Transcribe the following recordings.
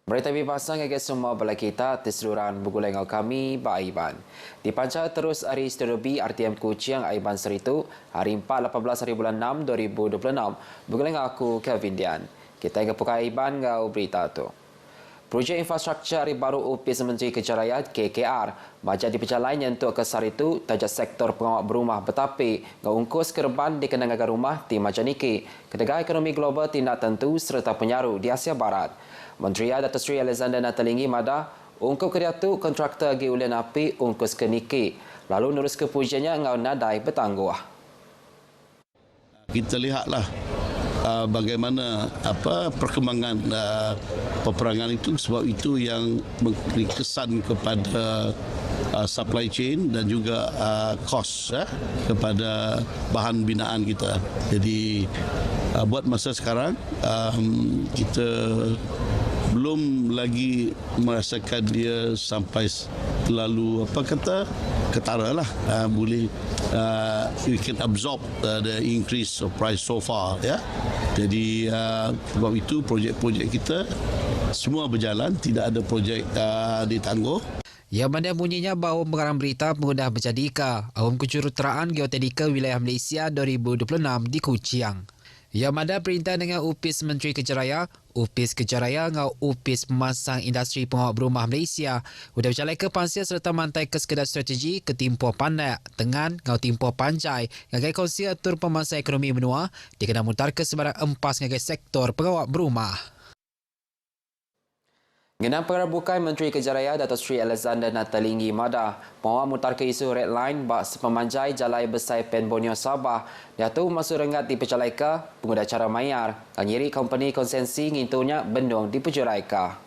Berita pasang ke semua bala kita terseluruhan bergulai dengan kami Pak Aiban. Dipancar terus hari Studio B RTM Kuching Aiban Seritu hari 4 18 hari bulan 6 2026 bergulai dengan aku Kevin Dian. Kita ingin buka Aiban ngau berita tu. Projek infrastruktur hari baru UPIS Menteri Kejarayaan KKR majak di pejalan yang untuk ke Saritu tajak sektor pengawal berumah betapi ngau ungkus kerban di kenangan rumah di Majaniki kedegah ekonomi global tindak tentu serta penyaru di Asia Barat. Menteri Datuk Seri Alexander Natalingi madah ungkup keriatu kontraktor agi ulian api ungkus ke Niki lalu nurus ke pujiannya ngau nadai bertangguh. Kita lihatlah bagaimana perkembangan peperangan itu, sebab itu yang memberi kesan kepada supply chain dan juga kos kepada bahan binaan kita. Jadi buat masa sekarang kita belum lagi merasakan dia sampai terlalu ketara lah, boleh we can absorb the increase of price so far, ya. Jadi sebab itu projek-projek kita semua berjalan, tidak ada projek ditangguh. Yang mana bunyinya bahawa pengarang berita mudah menjadika Awam Kejuruteraan Geoteknikal Wilayah Malaysia 2026 di Kuching. Yang mana perintah dengan UPIS Menteri Kejarayaan, UPIS Kejarayaan dengan UPIS Pemasang Industri Pengawal Berumah Malaysia sudah berjalan ke Pansia serta mantai ke sekedar strategi ke Timpo Pandak, Tengan, ngau Timpo Panjai, ngagai kongsi atur pemasang ekonomi menua, dikena mutar ke sebarang empas ngagai sektor pengawal berumah. Ngenang pengerebukan Menteri Kejarayaan Datuk Seri Alexander Natalingi madah mahu mutar ke isu red line bak sepemanjai jalai besar Pen Borneo Sabah iaitu masuk rengat di Pecalaika pengguna cara mayar dan nyiri company konsensi ngintunya bendung di Pecalaika.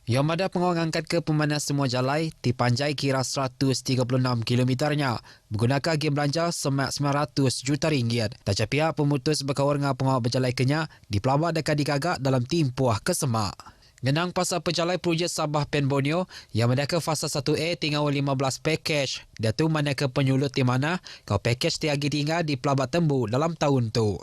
Yang mana pengawal angkat ke pemanas semua jalai dipanjai kira 136 kilometernya menggunakan game belanja semak 900 juta ringgit. Tajak pihak pemutus berkawal dengan pengawal berjalai kenya di pelabak dekat digagak dalam timpuah ke semak. Ngenang pasal pejalai projek Sabah Pen Borneo yang mendaka fasa 1A tinggal 15 package. Dia tu mana ke penyulut di mana kau package tiagi tinggal di pelabak tembu dalam tahun tu.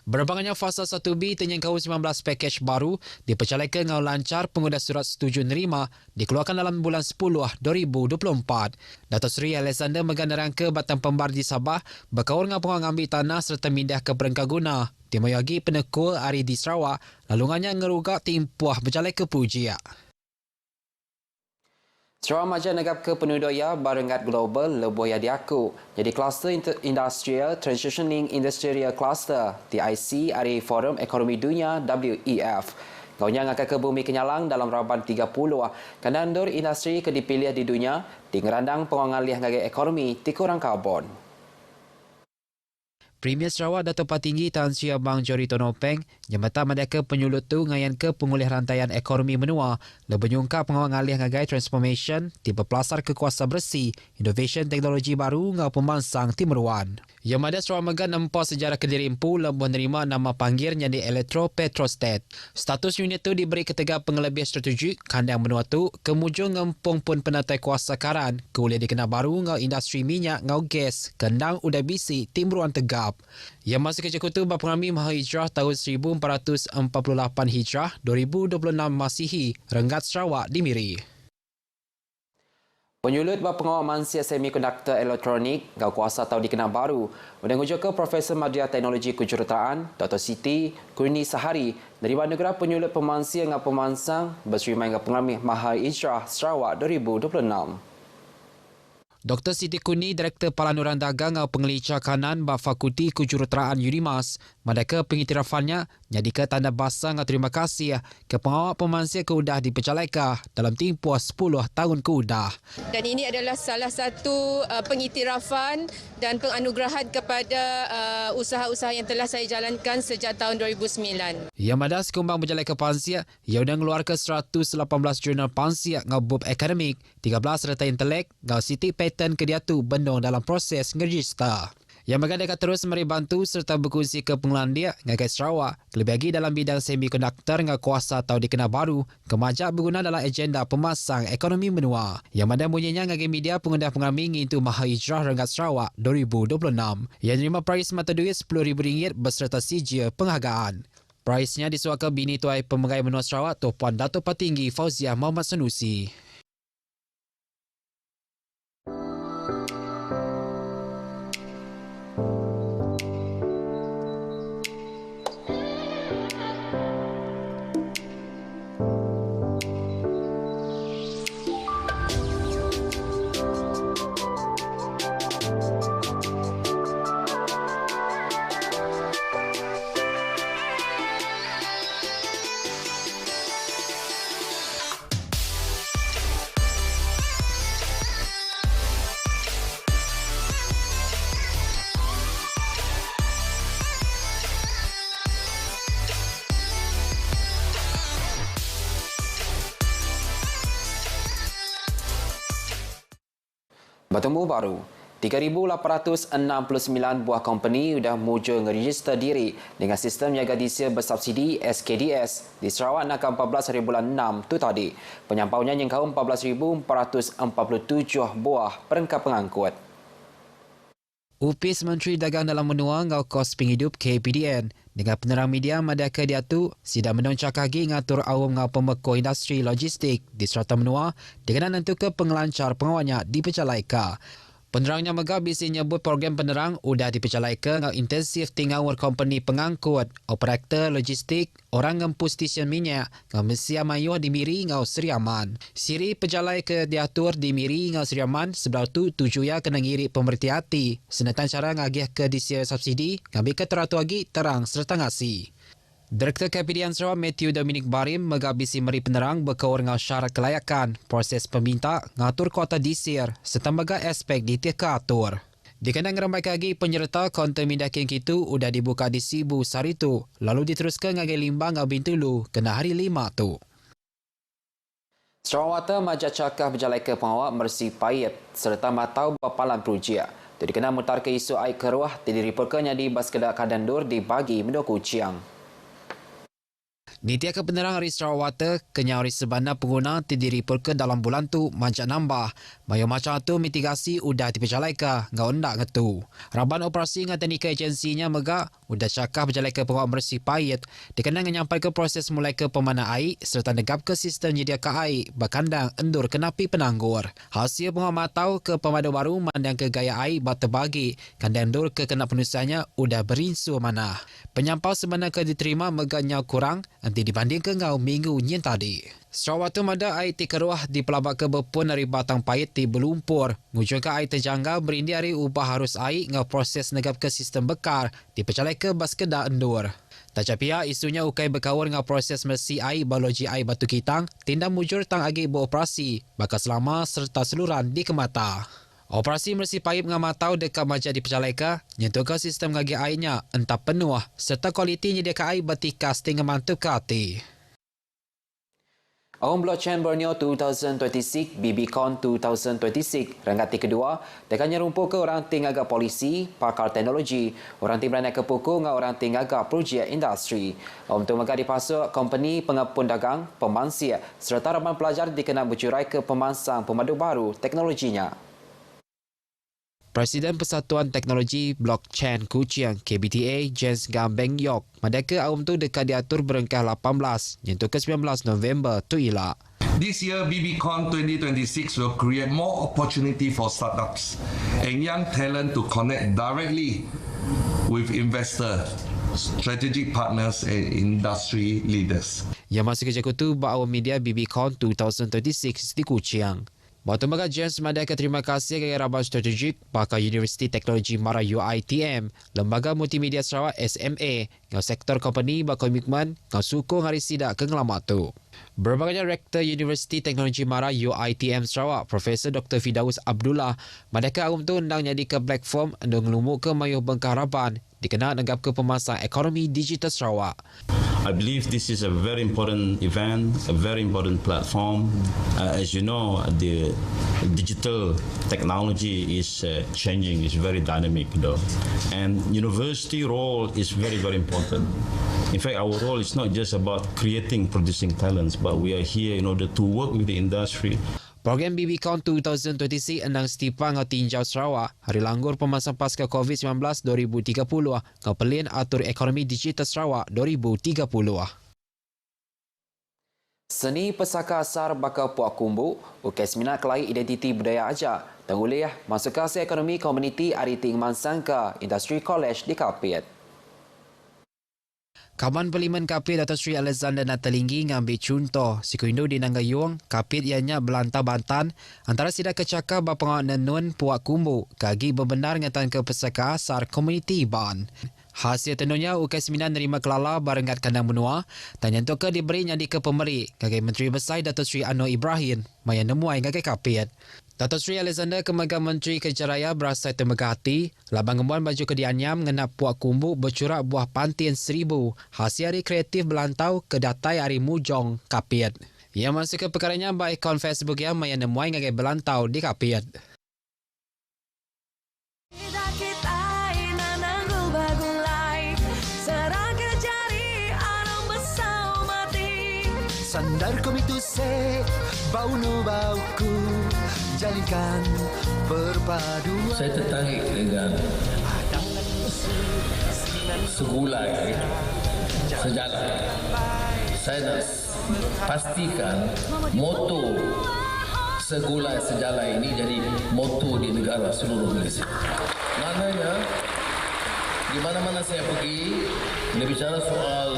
Berbangannya fasa 1B terjangkau 19 pakej baru dipercalakan dengan lancar pengguna surat setuju nerima dikeluarkan dalam bulan 10 2024. Datuk Seri Alexander megandaran ke Batang Pembar di Sabah berkawal dengan penguang ambil tanah serta mindah ke Perengkaguna. Dimayagi penekul hari di Sarawak lalungannya ngerugak timpuah berjalan ke Pujiak. Sarawak Majlis Negap ke Penudoya Barengat Global Lebuh yang diaku jadi kluster industrial Transitioning Industrial Cluster TIC hari Forum Ekonomi Dunia WEF. Gaunya akan ke bumi kenyalang dalam raban 30 kandandur industri ke dipilih di dunia di ngerandang pengalih ngagai ekonomi dikurang karbon. Premier Sarawak Dato' Patinggi Tan Sri Abang Jori Tonopeng jambatan mereka penyulut tu ngayan ke pengulih rantaian ekonomi menua lebih nyungkap pengawal ngalih ngagai transformation tiba pelasar ke kuasa bersih innovation teknologi baru ngau pemansang timeruan. Yang mana Sarawak Megan nampak sejarah Kediri Empu lebuh menerima nama panggil jadi Elektro Petrostat. Status unit tu diberi ketiga pengelebih strategik kandang menua tu kemujung ngempung pun penatai kuasa karan keulih dikena baru ngau industri minyak ngau gas kendang udah bisi timeruan tegap. Yang masih kecekutu berpengalami Maha Hijrah tahun 1448 Hijrah 2026 Masihi Renggat Sarawak dimiri. Penyulut berpengawal mansia semikonduktor elektronik gau kuasa atau dikenal baru mendengar ke Profesor Madya Teknologi Kejuruteraan Dr. Siti Kurni Sahari dari negara penyulut pemansia dengan pemansang berserima dengan pengalami Maha Hijrah Sarawak 2026. Dr. Siti Kuni, Direktur Pelanuran Dagang atau Pengelicah Kanan Fakulti Kejuruteraan UNIMAS, mereka pengiktirafannya jadi ke tanda basang atau terima kasih ke pengawal pemansia keudah di Pecalaika dalam tempoh 10 tahun keudah. Dan ini adalah salah satu pengiktirafan dan penganugerahan kepada usaha-usaha yang telah saya jalankan sejak tahun 2009. Yang mana sekumbang berjalan ke Pansia, ia sudah mengeluarkan 118 jurnal Pansia ngau bub akademik, 13 serta intelek ngau Siti patent ke dia tu bendung dalam proses ngeregister. Yang mereka terus memberi bantu serta berkongsi ke pengenalan dia ngagai Sarawak lebih lagi dalam bidang semikonduktor dengan kuasa atau dikenal baru kemajak berguna dalam agenda pemasang ekonomi menua. Yang mana bunyinya ngagai media pengundah pengalami itu Maha Hijrah Renggat Sarawak 2026 yang menerima prize mata duit RM10,000 beserta sijil penghargaan. Praisnya disuaka bini tuai Pemerintah Benua Sarawak Tuan Dato' Patinggi Fauziah Muhammad Sanusi. Bertemu baru, 3,869 buah company sudah mujur meregister diri dengan sistem niaga diesel bersubsidi SKDS di Sarawak nak 14 hari bulan 6 tu tadi. Penyampaunya yang kau 14,447 buah perangkat pengangkut. Upis Menteri Dagang Dalam Menua ngau kos penghidup KPDN dengan penerang media madaka dia tu sidang menoncak kaki ngatur awam ngau pemeko industri logistik di Serata Menua dengan nentukan pengelancar pengawalnya di Pecalaika. Penerangnya megah bisi nyebut program penerang udah dipecalaika ngau intensif tinggal company pengangkut, operator logistik, orang ngempu stesen minyak ngau Mesia Mayuh di Miri ngau Seri Aman. Siri pecalaika diatur di Miri ngau Seri Aman sebelah tu tuju ya kena ngiri pemerhati hati. Senatan cara ngagih ke disia subsidi ngambil ke teratur lagi terang serta ngasi. Direktur KPDN Sarawak Matthew Dominic Barim megabisi meri penerang berkaur dengan syarat kelayakan, proses peminta, ngatur kuota disir serta mega aspek ditika atur. Dikenang ramai kaki penyerta kaunter mindakin kitu udah dibuka di Sibu sehari tu, lalu diteruskan ngagai limbang ngau Bintulu kena hari 5 tu. Sarawak Water majak cakap berjalai ke pengawal Mercy Payet serta matau bapalan projek. Dia dikenal mutar ke isu air keruah diripurkannya di Baskedak Kadandur dibagi mendoku Ciang. Nitia ke penerang hari Sarawak Water kenyau hari sebana pengguna diripurkan dalam bulan tu majak nambah. Mayo macam tu mitigasi udah dipecalaika ngau ndak ngetu. Raban operasi dengan teknika agensinya megak udah cakap berjalai ke pengawal Mercy Payet dikenang menyampai ke proses mulai ke pemana air serta negap ke sistem nyediakan air berkandang endur kenapi penanggur. Hasil pengawal matau ke pemadu baru mandang ke gaya air terbagi kandang endur ke kena penusahnya udah berinsu mana. Penyampau sebenarnya ke diterima megaknya kurang nanti dibanding ke ngau minggu nyen tadi. Sarawak tu mada air tikeruah di pelabak ke berpun dari batang pahit di belumpur. Ngujung ke air terjangga berindi hari ubah harus air ngau proses negap ke sistem bekar dipecalai ke Baskedak Endur. Tajak pihak isunya ukai berkawal ngau proses mersi air balogi air Batu Kitang tindak mujur tang agi beroperasi bakal selama serta seluruhan di Kemata. Operasi mersi paip ngamatau dekat majak dipecalaika nyentuh ke sistem ngagi airnya entah penuh serta kualiti nyediakan air betikas tinggal mantap ke hati. Awam Blockchain Borneo 2026 BBCon 2026 rangkati kedua tekannya rumput ke orang tinggaga polisi, pakar teknologi, orang timbalan ke pukul dengan orang tinggaga projek industri. Awam tu megah dipasuk company pengepun dagang, pemansir serta ramai pelajar dikenal bercurai ke pemansang pemadu baru teknologinya. Presiden Persatuan Teknologi Blockchain Kuching KBTA James Gambeng Yok madaka awam tu dekat diatur berengkah 18 nyentuh ke 19 November tu ilak. This year, BBCon 2026 will create more opportunity for startups and young talent to connect directly with investors, strategic partners and industry leaders. Yang masih kerja kutu awam media BBCon 2026 di Kuching. Waktu maka James madaka terima kasih kepada Raban Strategik pakar Universiti Teknologi Mara UiTM, Lembaga Multimedia Sarawak SMA, ngau sektor company berkomitmen ngau sukung hari sidak ke ngelamat tu. Berbagainya Rektor Universiti Teknologi Mara UiTM Sarawak, Profesor Dr. Fidaus Abdullah, madaka awam tu undang jadi ke platform untuk ngelumuk ke mayuh bengkah Raban, dikenal negap ke pemasang ekonomi digital Sarawak. I believe this is a very important event, a very important platform. As you know, the digital technology is changing, it's very dynamic though. And university role is very, very important. In fact, our role is not just about creating, producing talents, but we are here in order to work with the industry. Program BBCon 2026 Enang Setipang ngau tinjau Sarawak, Hari Langgur Pemasang Pasca COVID-19 2030 ngau pelin atur ekonomi digital Sarawak 2030. Seni pesaka asar bakal puak kumbu, ukis minat kelai identiti budaya aja, dan kuliah masuk kelas ekonomi komuniti Ariting Mansangka Industry College di Kapit. Kawan Parlimen Kapit Dato' Sri Alexander Natalinggi ngambil contoh Sikuindo di Nanggayong, Kapit ianya Belantau Bantan, antara sidak kecakap bapangak nenun puak kumbu, kagi berbenar ngatan ke pesaka asar komuniti Iban. Hasil tentunya UKS Minan nerima kelala barengat kandang benua dan nyentuh ke diberi nyadi ke pemberi kaki Menteri Besar Dato' Sri Anwar Ibrahim maya nemuai kaki Kapit. Dato' Sri Alexander Kemegang Menteri Kerja Raya berasal temegah hati, labang gembuan baju kedianyam ngenap puak kumbu bercurak buah pantin 1000 hasil hari kreatif Belantau ke datai hari Mujong, Kapit. Ia masuk ke perkaranya baik akun Facebook yang maya nemuai kaki Belantau di Kapit. Sandar komitu se bau nu bauku jalinkan perpaduan. Saya tertarik dengan segulai sejalan. Saya nak pastikan moto segulai sejalan ini jadi moto di negara seluruh Malaysia. Maknanya di mana-mana saya pergi, bila bicara soal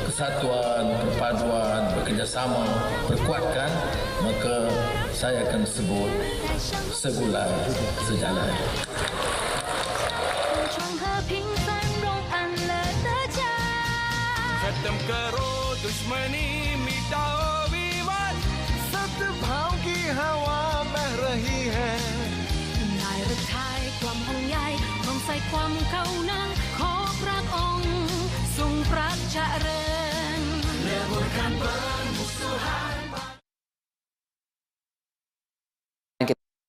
kesatuan, perpaduan, bekerjasama, perkuatkan, maka saya akan sebut segulai sejalan. खत्म करो दुश्मनी मिटाओ विवाद सद्भाव की हवा बह रही है นายรักไทยความห่วงใยความใส่ความเข้านังขอพระองค์ทรงพระเจริญ leburkan permusuhan.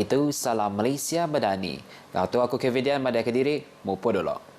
Itu Salam Malaysia Badani. Gatu aku Kevidian Madai Kediri, Mupo Dolo.